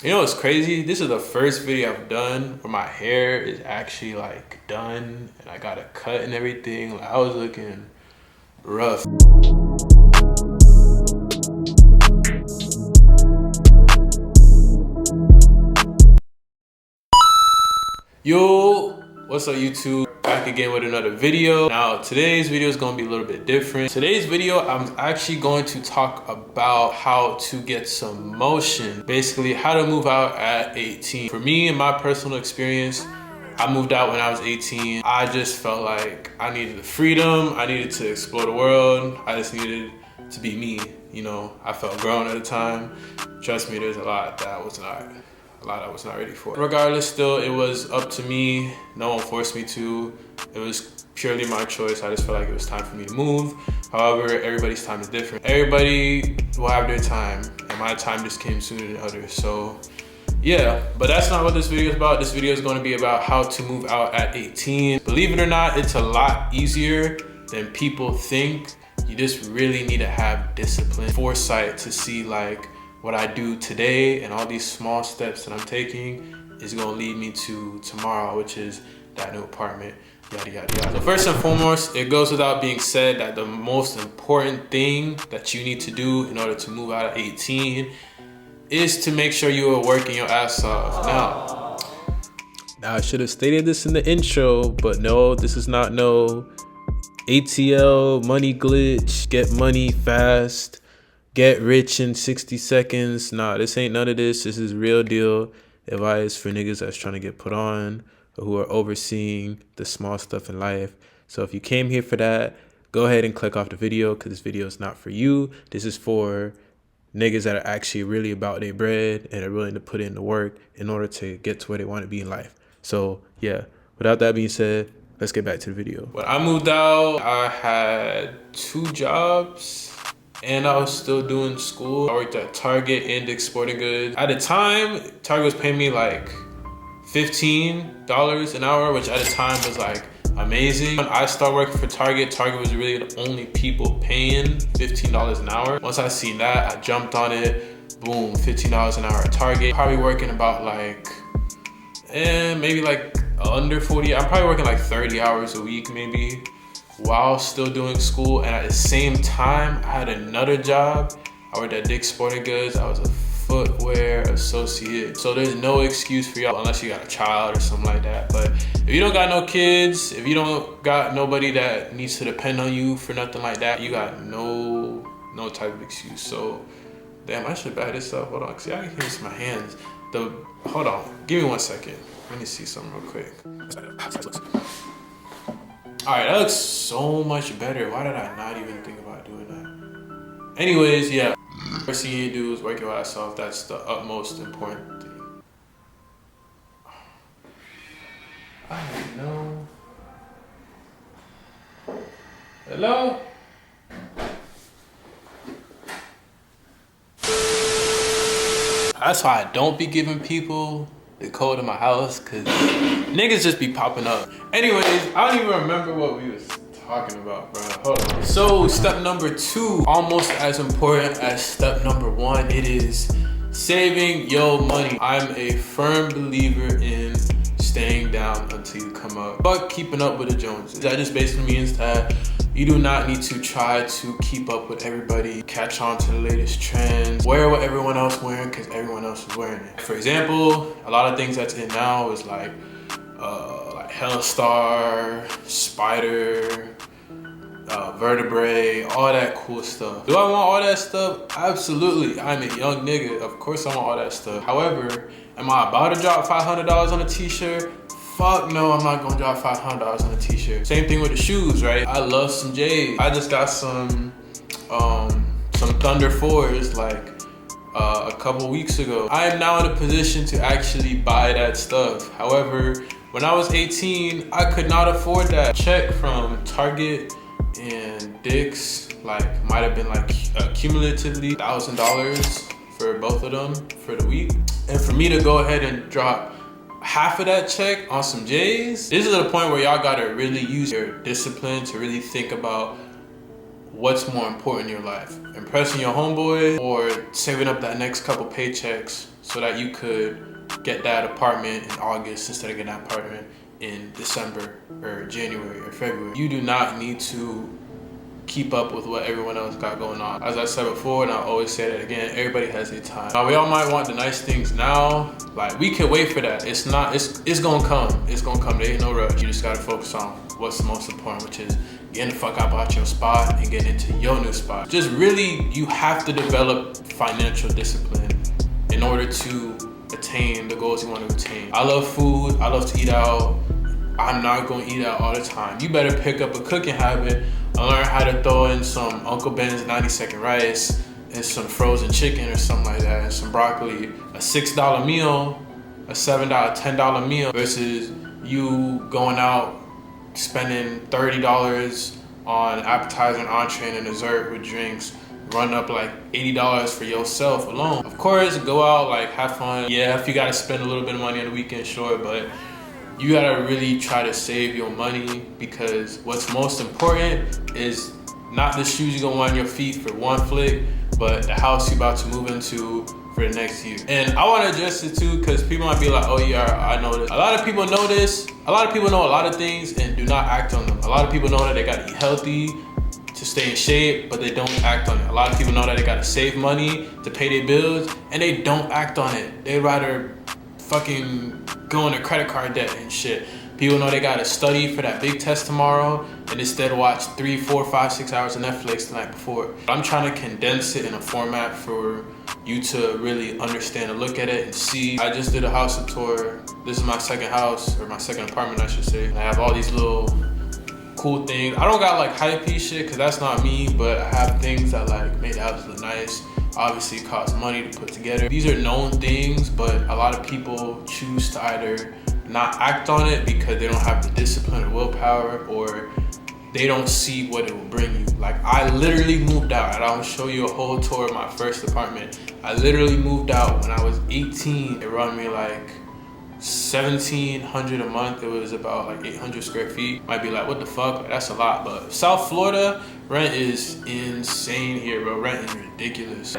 You know what's crazy? This is the first video I've done where my hair is actually like done and I got a cut and everything. Like, I was looking rough. Yo, what's up YouTube? Back again with another video. Now today's video is going to be a little bit different. Today's video I'm actually going to talk about how to get some motion. Basically how to move out at 18. For me, in my personal experience, I moved out when I was 18. I just felt like I needed the freedom. I needed to explore the world. I just needed to be me. You know, I felt grown at the time. Trust me, there's a lot I was not ready for. Regardless, still, it was up to me. No one forced me to. It was purely my choice. I just felt like it was time for me to move. However, everybody's time is different. Everybody will have their time, and my time just came sooner than others. So yeah, but that's not what this video is about. This video is going to be about how to move out at 18. Believe it or not, it's a lot easier than people think. You just really need to have discipline, foresight to see like what I do today and all these small steps that I'm taking is gonna lead me to tomorrow, which is that new apartment, yada, yada, yada. So first and foremost, it goes without being said that the most important thing that you need to do in order to move out at 18 is to make sure you are working your ass off. Now I should have stated this in the intro, but no, this is not no ATL money glitch, get money fast, get rich in 60 seconds. Nah, this ain't none of this. This is real deal advice for niggas that's trying to get put on or who are overseeing the small stuff in life. So if you came here for that, go ahead and click off the video because this video is not for you. This is for niggas that are actually really about their bread and are willing to put in the work in order to get to where they want to be in life. So yeah, without that being said, let's get back to the video. When I moved out, I had 2 jobs and I was still doing school. I worked at Target and Dick's Sporting Goods. At the time, Target was paying me like $15 an hour, which at the time was like amazing. When I started working for Target, Target was really the only people paying $15 an hour. Once I seen that, I jumped on it. Boom, $15 an hour at Target. Probably working about like, maybe like under 40. I'm probably working like 30 hours a week maybe, while still doing school. And at the same time, I had another job. I worked at Dick's Sporting Goods. I was a footwear associate. So there's no excuse for y'all unless you got a child or something like that. But if you don't got no kids, if you don't got nobody that needs to depend on you for nothing like that, you got no type of excuse. So damn, I should back this up. Hold on, see, I can use my hands. Hold on, give me 1 second. Let me see something real quick. All right, that looks so much better. Why did I not even think about doing that? Anyways, yeah. First thing you do is work your ass off. That's the utmost important thing. I don't know. Hello? That's why I don't be giving people the code of my house, cause niggas just be popping up. Anyways, I don't even remember what we was talking about, bro. Hold on. So step number 2, almost as important as step number 1, it is saving your money. I'm a firm believer in staying down until you come up. But keeping up with the Joneses. That just basically means that you do not need to try to keep up with everybody, catch on to the latest trends, wear what everyone else wearing because everyone else is wearing it. For example, a lot of things that's in now is like Hellstar, Spider, Vertebrae, all that cool stuff. Do I want all that stuff? Absolutely. I'm a young nigga. Of course I want all that stuff. However, am I about to drop $500 on a t-shirt? Fuck no, I'm not gonna drop $500 on a t-shirt. Same thing with the shoes, right? I love some J's. I just got some Thunder 4s like a couple weeks ago. I am now in a position to actually buy that stuff. However, when I was 18, I could not afford that. Check from Target and Dick's like might have been like cumulatively $1,000 for both of them for the week. And for me to go ahead and drop half of that check on some J's, this is the point where y'all gotta really use your discipline to really think about what's more important in your life? Impressing your homeboy or saving up that next couple paychecks so that you could get that apartment in August instead of getting that apartment in December or January or February? You do not need to keep up with what everyone else got going on. As I said before, and I'll always say that again, everybody has their time. Now, we all might want the nice things now. Like, we can wait for that. It's gonna come. It's gonna come. There ain't no rush. You just gotta focus on what's the most important, which is getting the fuck out your spot and getting into your new spot. Just really, you have to develop financial discipline in order to attain the goals you want to attain. I love food. I love to eat out. I'm not gonna eat out all the time. You better pick up a cooking habit and learn how to throw in some Uncle Ben's 90-second rice and some frozen chicken or something like that, and some broccoli. A $6 meal, a $7, $10 meal versus you going out spending $30 on appetizer and entree and dessert with drinks, run up like $80 for yourself alone. Of course, go out, like, have fun. Yeah, if you gotta spend a little bit of money on the weekend, sure, but you gotta really try to save your money, because what's most important is not the shoes you're gonna wear on your feet for one flick, but the house you're about to move into for the next year. And I wanna address it too, because people might be like, oh yeah, I know this. A lot of people know this. A lot of people know a lot of things and do not act on them. A lot of people know that they gotta eat healthy to stay in shape, but they don't act on it. A lot of people know that they gotta save money to pay their bills, and they don't act on it. They'd rather fucking go into credit card debt and shit. People know they gotta study for that big test tomorrow and instead watch 3, 4, 5, 6 hours of Netflix the night before. I'm trying to condense it in a format for you to really understand and look at it and see. I just did a house tour. This is my second house, or my second apartment, I should say. I have all these little cool things. I don't got like hype-y shit, cause that's not me, but I have things that like make the house look nice. Obviously it costs money to put together. These are known things, but a lot of people choose to either not act on it because they don't have the discipline or willpower, or they don't see what it will bring you. Like, I literally moved out, and I'll show you a whole tour of my first apartment. I literally moved out when I was 18. It run me like $1,700 a month. It was about like 800 square feet. Might be like, what the fuck? That's a lot. But South Florida, rent is insane here, bro. Rent is ridiculous.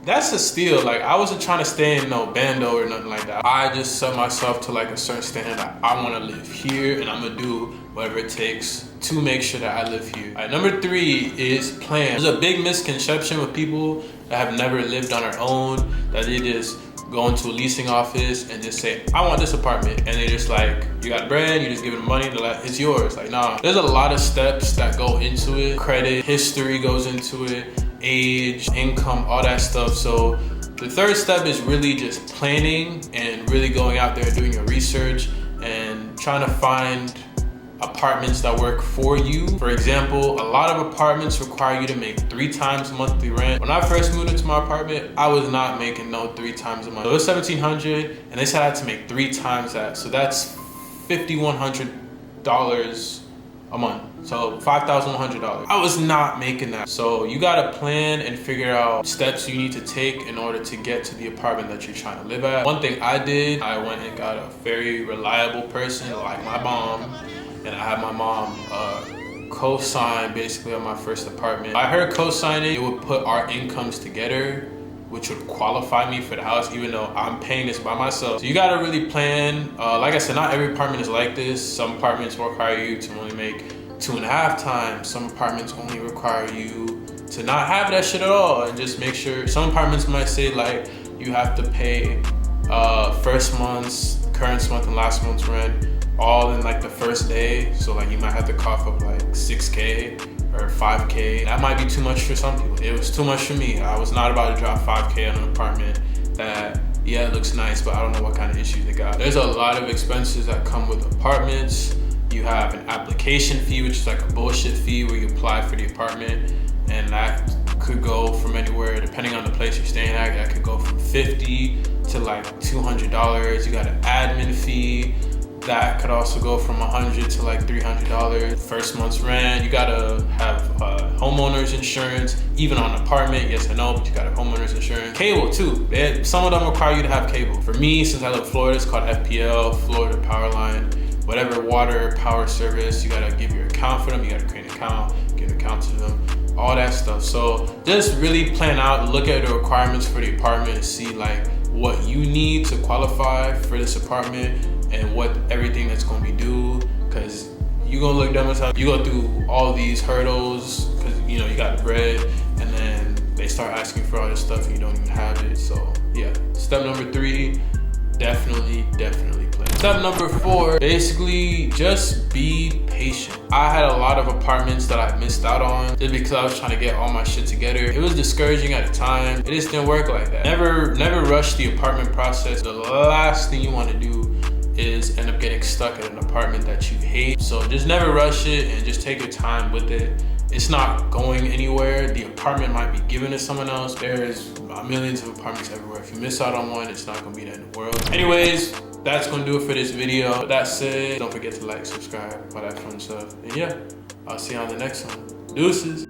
That's a steal. Like, I wasn't trying to stay in no bando or nothing like that. I just set myself to like a certain standard that I want to live here, and I'm gonna do whatever it takes to make sure that I live here. All right, number 3 is plan. There's a big misconception with people that have never lived on their own, that they just go into a leasing office and just say, I want this apartment. And they just like, you got bread, you just give them money, they're like, it's yours. Like, nah, there's a lot of steps that go into it. Credit, history goes into it, age, income, all that stuff. So the 3rd step is really just planning and really going out there and doing your research and trying to find apartments that work for you. For example, a lot of apartments require you to make 3 times monthly rent. When I first moved into my apartment, I was not making no 3 times a month. So it was $1,700, and they said I had to make 3 times that. So that's $5,100 a month. So $5,100. I was not making that. So you gotta plan and figure out steps you need to take in order to get to the apartment that you're trying to live at. One thing I did, I went and got a very reliable person like my mom, and I had my mom co-sign basically on my first apartment. By her co-signing, it would put our incomes together, which would qualify me for the house, even though I'm paying this by myself. So you gotta really plan. Like I said, not every apartment is like this. Some apartments require you to only make 2.5 times. Some apartments only require you to not have that shit at all, and just make sure. Some apartments might say like you have to pay first month's, current month, and last month's rent all in like the first day. So like you might have to cough up like 6K or 5K. That might be too much for some people. It was too much for me. I was not about to drop 5K on an apartment that, yeah, it looks nice, but I don't know what kind of issues they got. There's a lot of expenses that come with apartments. You have an application fee, which is like a bullshit fee where you apply for the apartment, and that could go from anywhere, depending on the place you're staying at, that could go from $50 to like $200. You got an admin fee. That could also go from $100 to like $300. First month's rent. You gotta have homeowner's insurance, even on an apartment. Yes, I know, but you gotta have homeowner's insurance. Cable too. Some of them require you to have cable. For me, since I live in Florida, it's called FPL, Florida Power Line. Whatever water, power service, you gotta give your account for them. You gotta create an account, give an account to them. all that stuff. So just really plan out, look at the requirements for the apartment and see like what you need to qualify for this apartment and what everything that's gonna be due, because you're gonna look dumb as hell. You go through all these hurdles because you know you got the bread, and then they start asking for all this stuff and you don't even have it. So yeah, step number 3, definitely plan. Step number 4, basically just be patient. I had a lot of apartments that I missed out on just because I was trying to get all my shit together. It was discouraging at the time. It just didn't work like that. Never rush the apartment process. The last thing you want to do is end up getting stuck in an apartment that you hate. So just never rush it and just take your time with it. It's not going anywhere. The apartment might be given to someone else. There's millions of apartments everywhere. If you miss out on one, it's not gonna be the end of the world. Anyways, that's gonna do it for this video. With that said, don't forget to like, subscribe, all that fun stuff. And yeah, I'll see you on the next one. Deuces.